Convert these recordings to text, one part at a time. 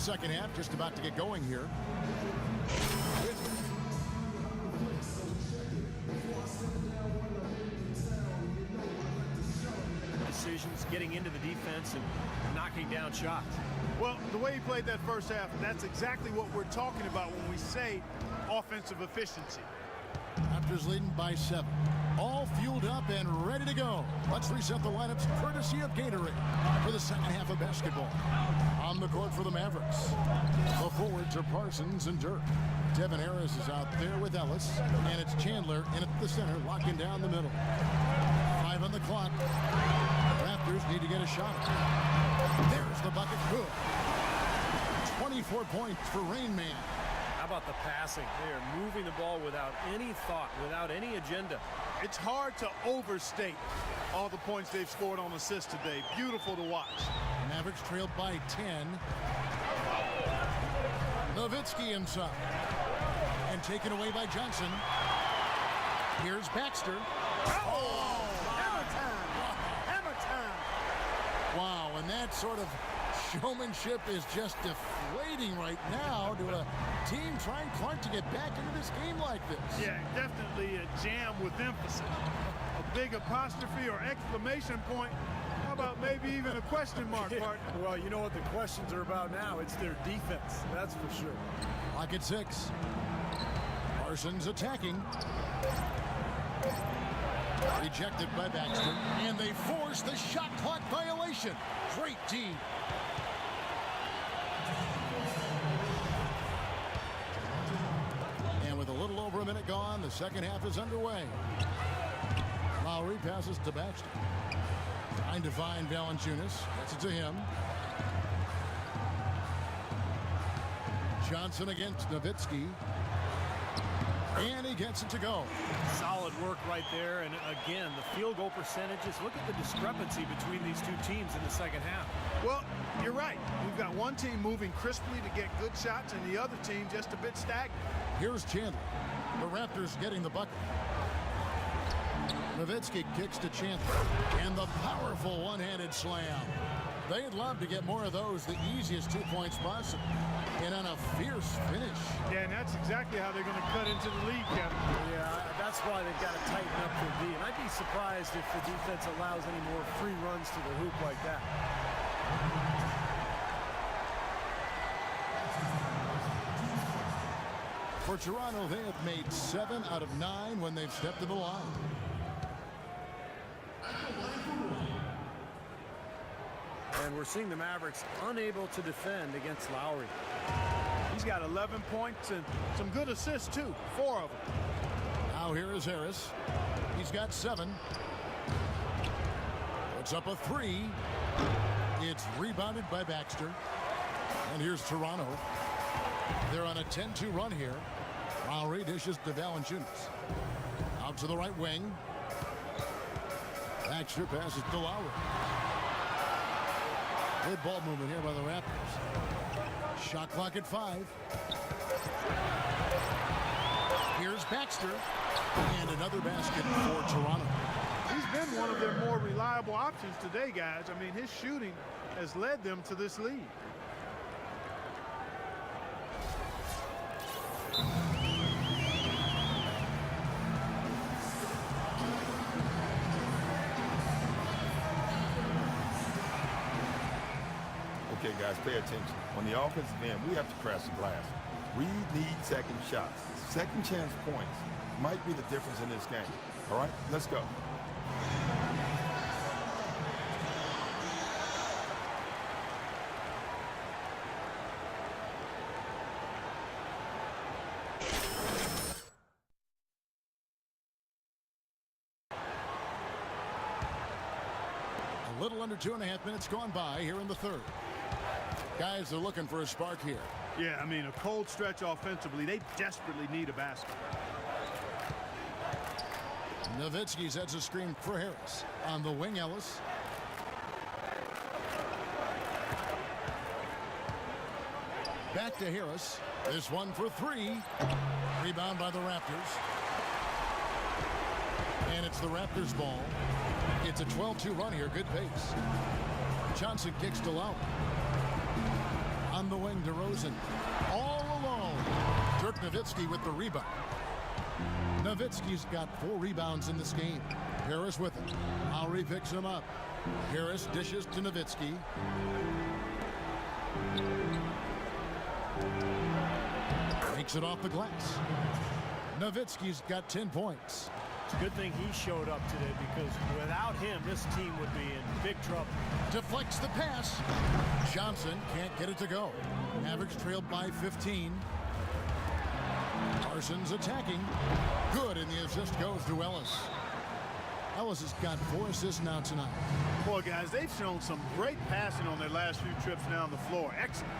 second half just about to get going here. Decisions, getting into the defense and knocking down shots. Well, the way he played that first half, that's exactly what we're talking about when we say offensive efficiency. Raptors leading by 7. All fueled up and ready to go. Let's reset the lineups courtesy of Gatorade for the second half of basketball. On the court for the Mavericks, the forwards are Parsons and Dirk. Devin Harris is out there with Ellis, and it's Chandler in at the center, locking down the middle. 5 on the clock. Raptors need to get a shot. There's the bucket. Good. 24 points for Rain Man. How about the passing? They are moving the ball without any thought, without any agenda. It's hard to overstate all the points they've scored on assists today. Beautiful to watch. Mavericks trailed by 10. Nowitzki inside. And taken away by Johnson. Here's Baxter. Oh! Hammer time! Hammer time! Wow, and that sort of showmanship is just deflating right now to a team trying hard to get back into this game like this. Yeah, definitely a jam with emphasis. A big apostrophe or exclamation point. How about maybe even a question mark, partner? Well, you know what the questions are about now. It's their defense, that's for sure. Clock at 6. Parsons attacking. Rejected by Baxter. And they force the shot clock violation. Great D. And with a little over a minute gone, the second half is underway. Lowry passes to Baxter. Trying to find Valanciunas. Gets it to him. Johnson against Nowitzki. And he gets it to go. Solid work right there. And again, the field goal percentages. Look at the discrepancy between these two teams in the second half. Well, you're right. We've got one team moving crisply to get good shots and the other team just a bit stagnant. Here's Chandler. The Raptors getting the bucket. Nowitzki kicks to Chandler. And the powerful one-handed slam. They'd love to get more of those, the easiest 2 points possible. And on a fierce finish. Yeah, and that's exactly how they're going to cut into the lead, Kevin. Yeah, that's why they've got to tighten up their D. And I'd be surprised if the defense allows any more free runs to the hoop like that. For Toronto, they have made 7 out of 9 when they've stepped to the line. And we're seeing the Mavericks unable to defend against Lowry. He's got 11 points and some good assists, too. 4 of them. Now here is Harris. He's got 7. Puts up a 3. It's rebounded by Baxter. And here's Toronto. They're on a 10-2 run here. Lowry dishes to Valanciunas. Out to the right wing. Baxter passes to Lowry. Good ball movement here by the Raptors. Shot clock at 5. Here's Baxter. And another basket for Toronto. He's been one of their more reliable options today, guys. I mean, his shooting has led them to this lead. Okay, guys, pay attention. On the offensive end, we have to crash the glass. We need second shots. Second chance points might be the difference in this game. All right, let's go. A little under 2.5 minutes gone by here in the third. Guys are looking for a spark here. Yeah, I mean, a cold stretch offensively. They desperately need a basket. Nowitzki sets a screen for Harris. On the wing, Ellis. Back to Harris. This one for 3. Rebound by the Raptors. And it's the Raptors' ball. It's a 12-2 run here. Good pace. Johnson kicks to Lowry. On the wing, DeRozan. All alone. Dirk Nowitzki with the rebound. Nowitzki's got 4 rebounds in this game. Harris with it. Lowry picks him up. Harris dishes to Nowitzki. Takes it off the glass. Nowitzki's got 10 points. It's a good thing he showed up today, because without him, this team would be in big trouble. Deflects the pass. Johnson can't get it to go. Mavericks trailed by 15. Parsons attacking. Good, and the assist goes to Ellis. Ellis has got 4 assists now tonight. Boy, guys, they've shown some great passing on their last few trips down the floor. Excellent.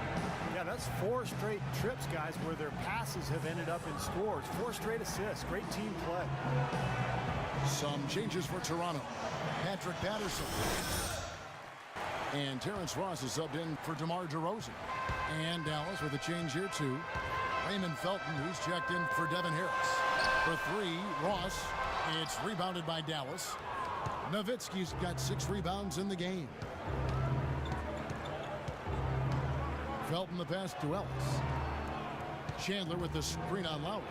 Yeah, that's 4 straight trips, guys, where their passes have ended up in scores. 4 straight assists. Great team play. Some changes for Toronto. Patrick Patterson. And Terrence Ross is subbed in for DeMar DeRozan. And Dallas with a change here, too. Raymond Felton, who's checked in for Devin Harris. For 3, Ross. It's rebounded by Dallas. Nowitzki's got 6 rebounds in the game. Felton the pass to Ellis. Chandler with the screen on Lowry.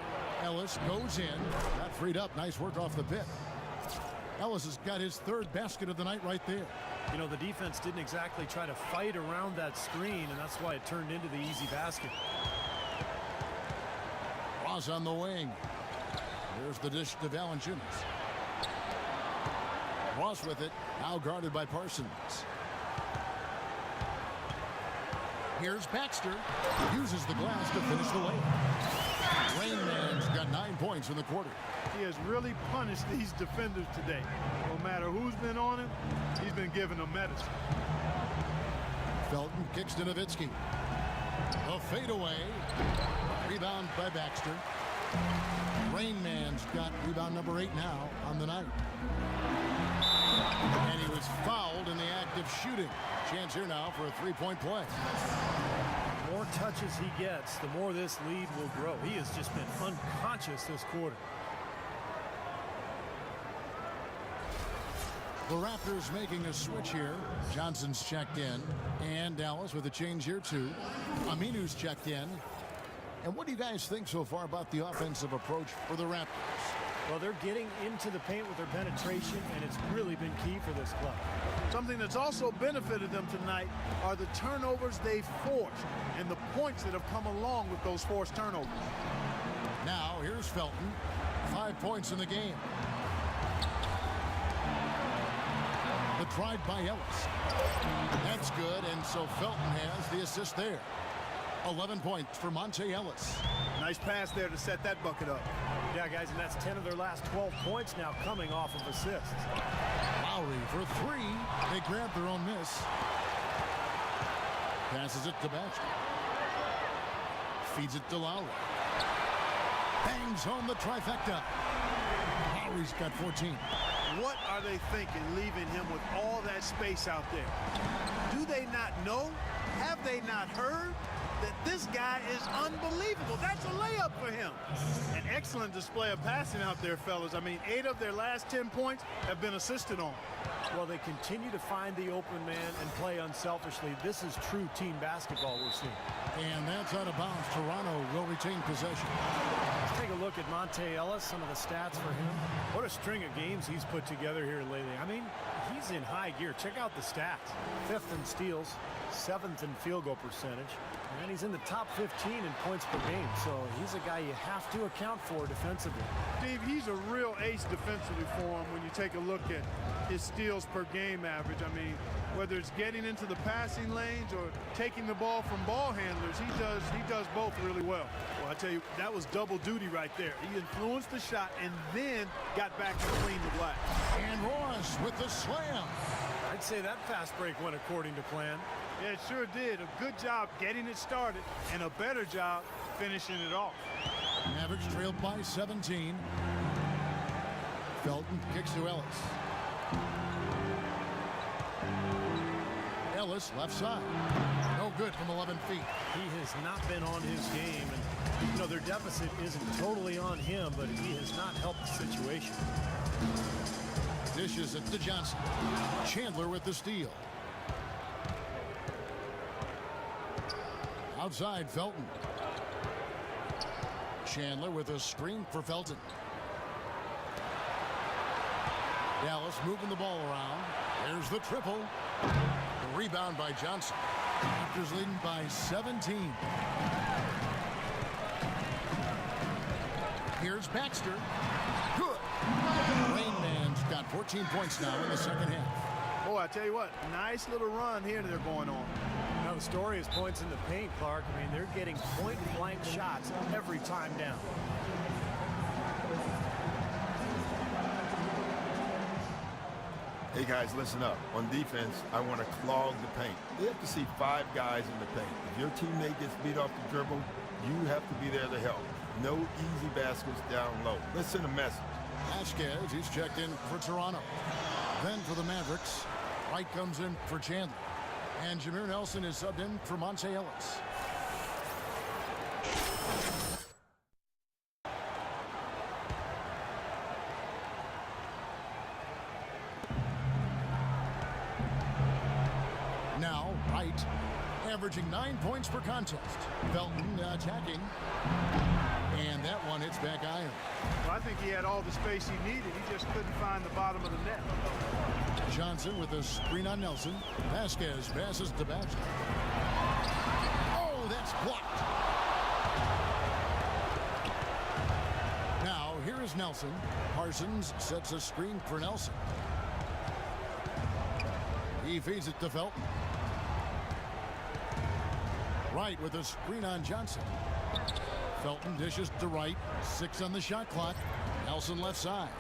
Ellis goes in. Got freed up. Nice work off the pit. Ellis has got his 3rd basket of the night right there. You know, the defense didn't exactly try to fight around that screen, and that's why it turned into the easy basket. Ross on the wing. There's the dish to Valanciunas. Ross with it. Now guarded by Parsons. Here's Baxter. Uses the glass to finish the layup. Rain Man's got 9 points in the quarter. He has really punished these defenders today. No matter who's been on him, he's been giving them medicine. Felton kicks to Nowitzki. A fadeaway. Rebound by Baxter. Rain Man's got rebound number 8 now on the night. And he was fouled in the act of shooting. Chance here now for a 3-point play. The more touches he gets, the more this lead will grow. He has just been unconscious this quarter. The Raptors making a switch here. Johnson's checked in. And Dallas with a change here too. Aminu's checked in. And what do you guys think so far about the offensive approach for the Raptors? Well, they're getting into the paint with their penetration, and it's really been key for this club. Something that's also benefited them tonight are the turnovers they've forced and the points that have come along with those forced turnovers. Now, here's Felton. 5 points in the game. The try by Ellis. That's good, and so Felton has the assist there. 11 points for Monte Ellis. Nice pass there to set that bucket up. Yeah, guys, and that's 10 of their last 12 points now coming off of assists. Lowry for 3. They grab their own miss. Passes it to Baxter. Feeds it to Lowry. Bangs home the trifecta. Lowry's got 14. What are they thinking leaving him with all that space out there? Do they not know? Have they not heard that this guy is unbelievable? That's a layup for him. An excellent display of passing out there, fellas. I mean, 8 of their last 10 points have been assisted on. Well, they continue to find the open man and play unselfishly. This is true team basketball we're seeing. And that's out of bounds. Toronto will retain possession. Let's take a look at Monte Ellis, some of the stats for him. What a string of games he's put together here lately. I mean, he's in high gear. Check out the stats. 5th in steals, 7th in field goal percentage, and he's in the top 15 in points per game. So he's a guy you have to account for defensively. Steve, he's a real ace defensively for him when you take a look at his steals per game average. I mean, whether it's getting into the passing lanes or taking the ball from ball handlers, he does both really well. Well, I tell you, that was double duty right there. He influenced the shot and then got back and cleaned the glass. And Ross with the slam. I'd say that fast break went according to plan. Yeah, it sure did. A good job getting it started and a better job finishing it off. Mavericks trailed by 17. Felton kicks to Ellis. Ellis left side. No good from 11 feet. He has not been on his game, and you know their deficit isn't totally on him, but he has not helped the situation. Dishes it to Johnson. Chandler with the steal. Outside, Felton. Chandler with a screen for Felton. Dallas moving the ball around. There's the triple. The rebound by Johnson. Raptors leading by 17. Here's Baxter. Good. Rain Man's got 14 points now in the second half. Boy, I tell you what, nice little run here they're going on. Now, the story is points in the paint, Clark. I mean, they're getting point-blank shots every time down. Hey, guys, listen up. On defense, I want to clog the paint. They have to see 5 guys in the paint. If your teammate gets beat off the dribble, you have to be there to help. No easy baskets down low. Let's send a message. Vasquez, he's checked in for Toronto. Then for the Mavericks, Wright comes in for Chandler. And Jameer Nelson is subbed in for Monte Ellis. Now, Wright averaging 9 points per contest. Felton attacking. And that one hits back iron. Well, I think he had all the space he needed. He just couldn't find the bottom of the net. Johnson with a screen on Nelson. Vasquez passes to Baxter. Oh, that's blocked. Now, here is Nelson. Parsons sets a screen for Nelson. He feeds it to Felton. Wright with a screen on Johnson. Felton dishes to Wright. 6 on the shot clock. Nelson left side.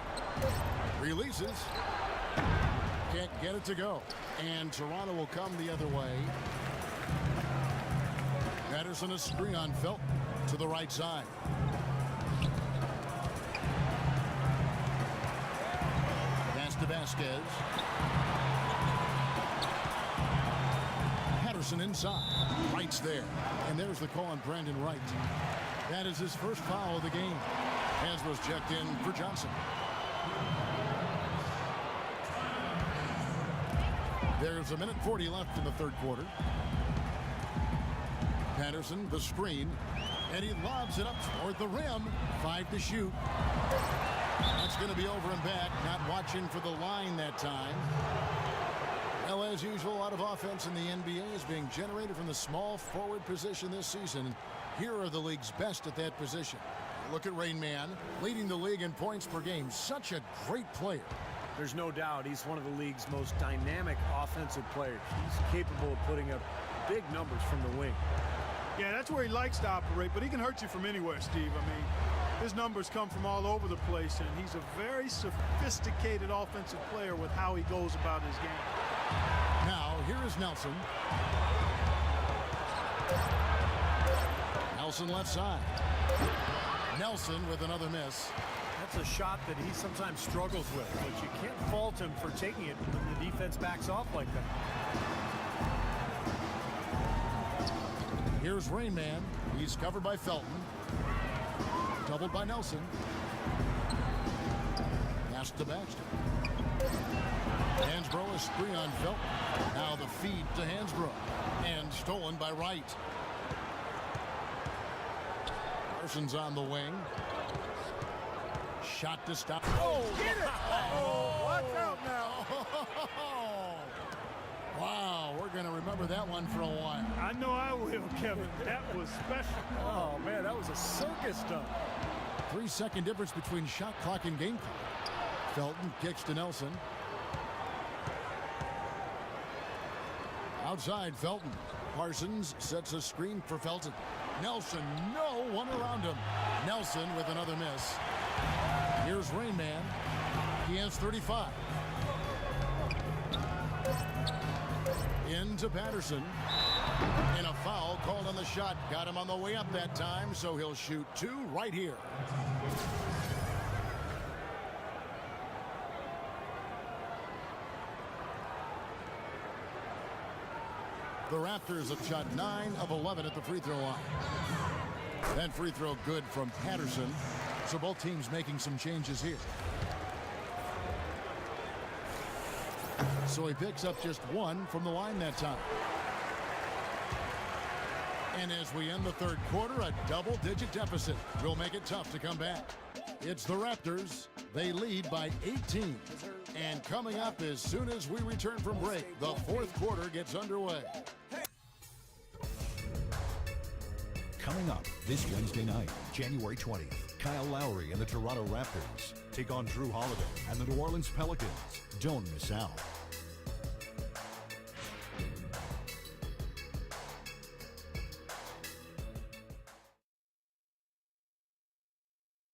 Releases. Can't get it to go. And Toronto will come the other way. Patterson a screen on Felton to the right side. Pass to Vasquez. Patterson inside. Wright's there. And there's the call on Brandon Wright. That is his first foul of the game. Hasbro's checked in for Johnson. There's a minute 40 left in the third quarter. Patterson, the screen, and he lobs it up toward the rim. 5 to shoot. That's going to be over and back. Not watching for the line that time. Well, as usual, a lot of offense in the NBA is being generated from the small forward position this season. Here are the league's best at that position. Look at Rain Man, leading the league in points per game. Such a great player. There's no doubt he's one of the league's most dynamic offensive players. He's capable of putting up big numbers from the wing. Yeah, that's where he likes to operate, but he can hurt you from anywhere, Steve. I mean, his numbers come from all over the place, and he's a very sophisticated offensive player with how he goes about his game. Now, here is Nelson. Nelson left side. Nelson with another miss. That's a shot that he sometimes struggles with, but you can't fault him for taking it when the defense backs off like that. Here's Rain Man. He's covered by Felton. Doubled by Nelson. Pass to Baxter. Hansbrough, a screen on Felton. Now the feed to Hansbrough. And stolen by Wright. Parsons on the wing. Shot to stop. Oh, get it! Oh, watch out now. Wow, we're going to remember that one for a while. I know I will, Kevin. That was special. Oh, man, that was a circus stunt. 3-second difference between shot clock and game clock. Felton kicks to Nelson. Outside, Felton. Parsons sets a screen for Felton. Nelson, no one around him. Nelson with another miss. Here's Rain Man. He has 35. Into Patterson. And a foul called on the shot. Got him on the way up that time, so he'll shoot 2 right here. The Raptors have shot 9 of 11 at the free throw line. That free throw good from Patterson. So both teams making some changes here. So he picks up just 1 from the line that time. And as we end the third quarter, a double-digit deficit will make it tough to come back. It's the Raptors. They lead by 18. And coming up as soon as we return from break, the fourth quarter gets underway. Coming up this Wednesday night, January 20th, Kyle Lowry and the Toronto Raptors take on Drew Holiday and the New Orleans Pelicans. Don't miss out.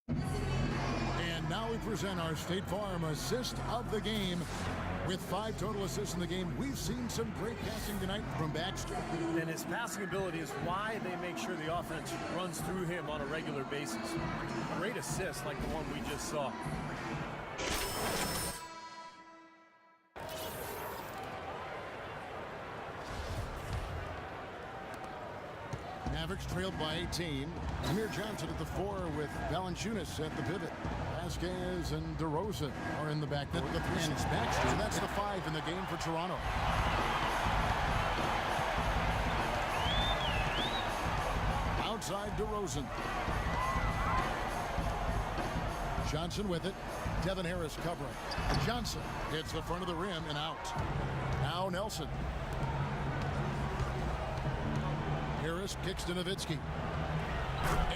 And now we present our State Farm assist of the game. With 5 total assists in the game, we've seen some great passing tonight from Baxter. And his passing ability is why they make sure the offense runs through him on a regular basis. Great assists like the one we just saw. Mavericks trailed by 18. Amir Johnson at the 4 with Valanciunas at the pivot. Vasquez and DeRozan are in the back. The 3 and it's Baxter. So that's the 5 in the game for Toronto. Outside DeRozan. Johnson with it. Devin Harris covering. Johnson hits the front of the rim and out. Now Nelson. Harris kicks to Nowitzki.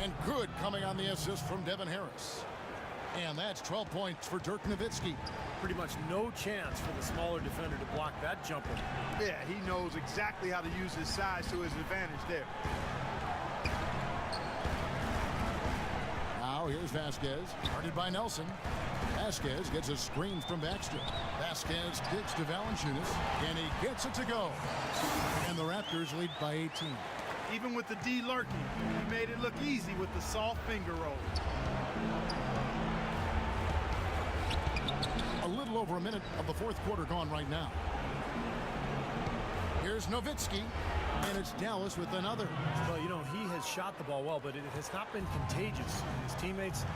And good coming on the assist from Devin Harris. And that's 12 points for Dirk Nowitzki. Pretty much no chance for the smaller defender to block that jumper. Yeah, he knows exactly how to use his size to his advantage there. Now here's Vasquez, guarded by Nelson. Vasquez gets a screen from Baxter. Vasquez kicks to Valanciunas, and he gets it to go. And the Raptors lead by 18. Even with the D lurking, he made it look easy with the soft finger roll. A little over a minute of the fourth quarter gone right now. Here's Nowitzki, and it's Dallas with another. Well, you know, he has shot the ball well, but it has not been contagious. His teammates,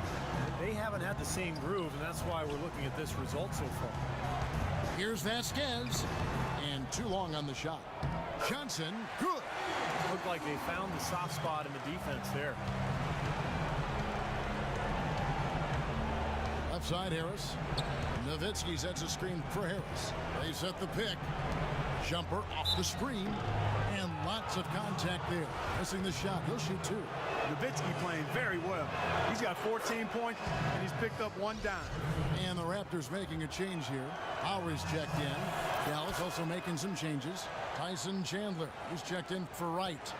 they haven't had the same groove, and that's why we're looking at this result so far. Here's Vasquez, and too long on the shot. Johnson, good. Looked like they found the soft spot in the defense there. Left side, Harris. Nowitzki sets a screen for Harris. They set the pick. Jumper off the screen. And lots of contact there. Missing the shot. He'll shoot 2. Nowitzki playing very well. He's got 14 points, and he's picked up 1 dime. And the Raptors making a change here. Lowry's checked in. Dallas also making some changes. Tyson Chandler is checked in for Wright.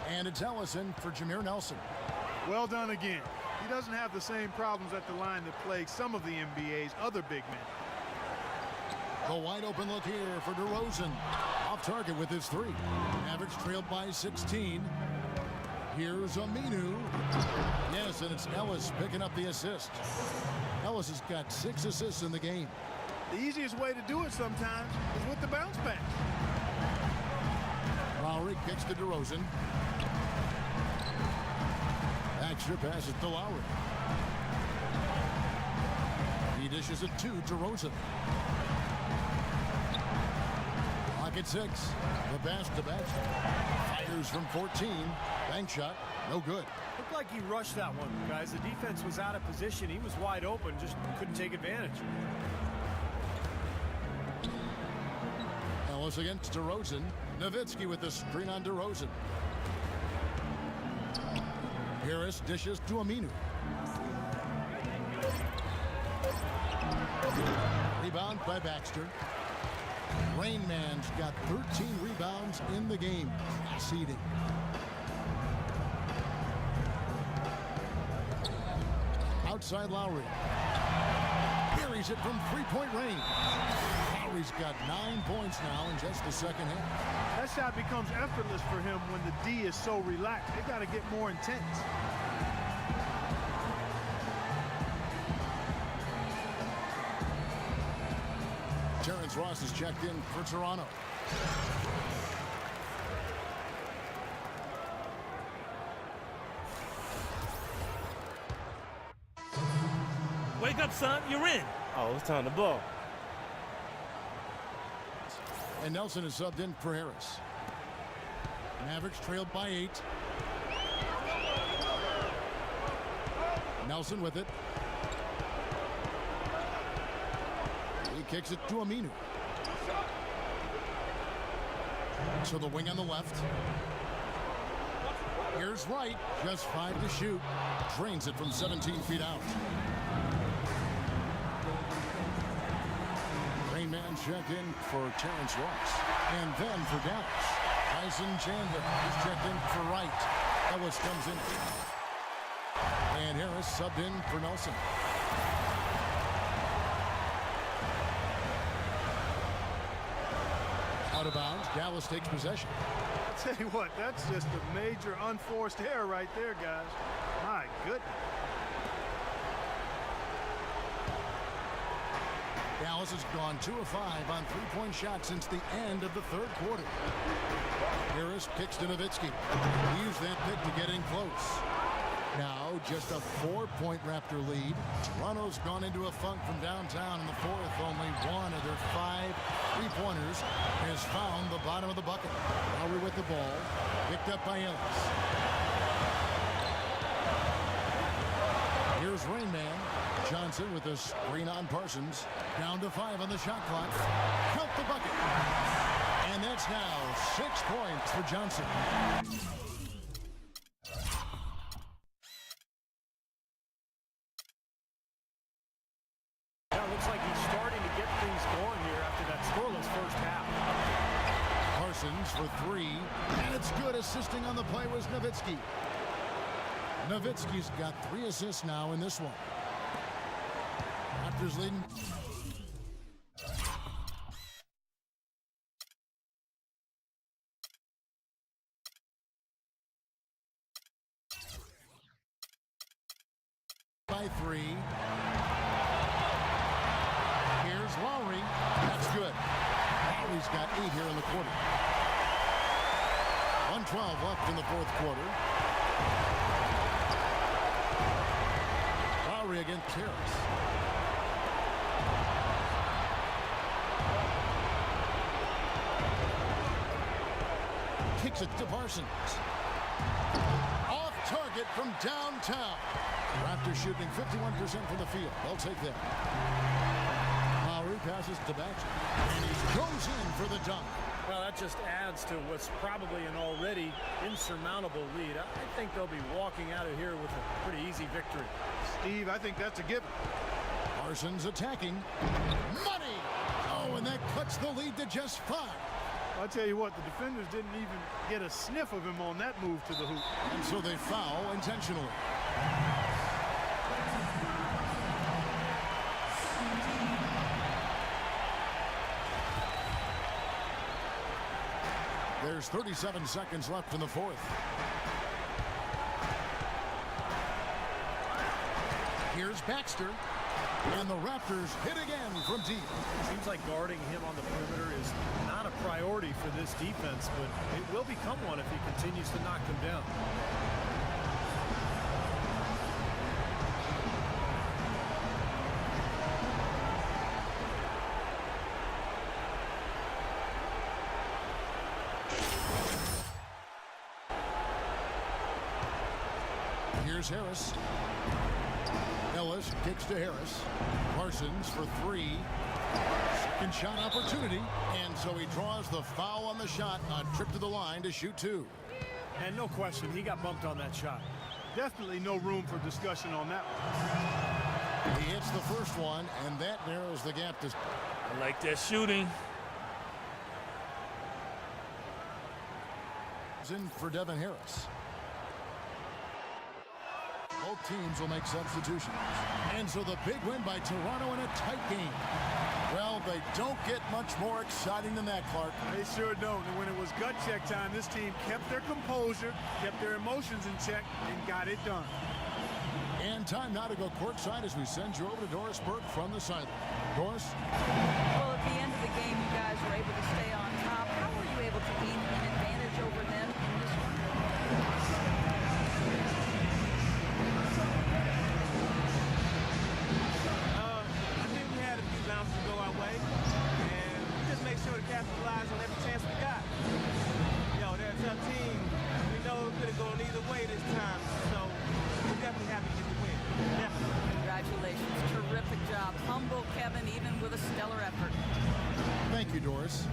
And it's Ellison for Jameer Nelson. Well done again. He doesn't have the same problems at the line that plague some of the NBA's other big men. The wide open look here for DeRozan. Off target with his 3. Mavericks trailed by 16. Here's Aminu. Yes, and it's Ellis picking up the assist. Ellis has got 6 assists in the game. The easiest way to do it sometimes is with the bounce back. Lowry kicks to DeRozan. Baxter passes to Lowry. He dishes it to DeRozan. Clock at 6. The pass to Baxter. Fires from 14. Bank shot. No good. Looked like he rushed that one, guys. The defense was out of position. He was wide open, just couldn't take advantage. Ellis against DeRozan. Nowitzki with the screen on DeRozan. Harris dishes to Aminu. Rebound by Baxter. Rain Man's got 13 rebounds in the game. Seeding. Outside Lowry. Buries it from 3-point range. Lowry's got 9 points now in just the second half. That shot becomes effortless for him when the D is so relaxed. They got to get more intense. Terrence Ross is checked in for Toronto. Wake up, son. You're in. Oh, it's time to ball. And Nelson is subbed in for Harris. Mavericks trailed by 8. Nelson with it. He kicks it to Aminu. To the wing on the left. Here's Wright. Just 5 to shoot. Drains it from 17 feet out. Rain man checked in for Terrence Ross. And then for Dallas. Tyson Chandler is checked in for Wright. Ellis comes in. And Harris subbed in for Nelson. Out of bounds. Dallas takes possession. I'll tell you what, that's just a major unforced error right there, guys. My goodness. Dallas has gone 2 of 5 on three-point shots since the end of the third quarter. Harris kicks to Nowitzki. He used that pick to get in close. Now just a 4-point Raptor lead. Toronto's gone into a funk from downtown in the fourth. Only one of their 5 three-pointers has found the bottom of the bucket. Lowry with the ball. Picked up by Ellis. Here's Rain Man. Johnson with a screen on Parsons. Down to 5 on the shot clock. Count the bucket. And that's now 6 points for Johnson. Yeah, looks like he's starting to get things going here after that scoreless first half. Parsons for 3. And it's good. Assisting on the play was Nowitzki. Nowitzki's got 3 assists now in this one. Raptors leading. By 3. Here's Lowry. That's good. Lowry's got 8 here in the quarter. 1:12 left in the fourth quarter. Lowry against Harris. Kicks it to Parsons. Off target from downtown. Raptors shooting 51% from the field. They'll take that. Lowry passes to Baxter. And he goes in for the dunk. Well, that just adds to what's probably an already insurmountable lead. I think they'll be walking out of here with a pretty easy victory. Steve, I think that's a given. Parsons attacking. Money! Oh, and that cuts the lead to just 5. I'll tell you what, the defenders didn't even get a sniff of him on that move to the hoop. And so they foul intentionally. There's 37 seconds left in the fourth. Here's Baxter. And the Raptors hit again from deep. Seems like guarding him on the perimeter is not a priority for this defense, but it will become one if he continues to knock them down. Here's Harris. Ellis kicks to Harris. Parsons for 3. Second shot opportunity. And so he draws the foul on the shot. A trip to the line to shoot 2. And no question, he got bumped on that shot. Definitely no room for discussion on that one. He hits the first one, and that narrows the gap to... I like that shooting. In for Devin Harris. Both teams will make substitutions. And so the big win by Toronto in a tight game. Well, they don't get much more exciting than that, Clark. They sure don't. And when it was gut check time, this team kept their composure, kept their emotions in check, and got it done. And time now to go courtside as we send you over to Doris Burke from the sideline. Doris? Well, at the end of the game, you guys were able to stay on top. How were you able to gain an advantage over them in this one? I think we had a few bounces go our way, and we just make sure to capitalize on every chance we got. They're a tough team. play this time, so we're definitely happy to get the win. Definitely. Congratulations. Terrific job. Humble Kevin, even with a stellar effort. Thank you, Doris.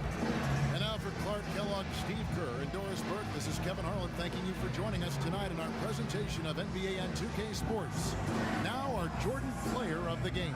And now for Clark Kellogg, Steve Kerr, and Doris Burke, this is Kevin Harlan thanking you for joining us tonight in our presentation of NBA and 2K Sports. Now our Jordan Player of the Game.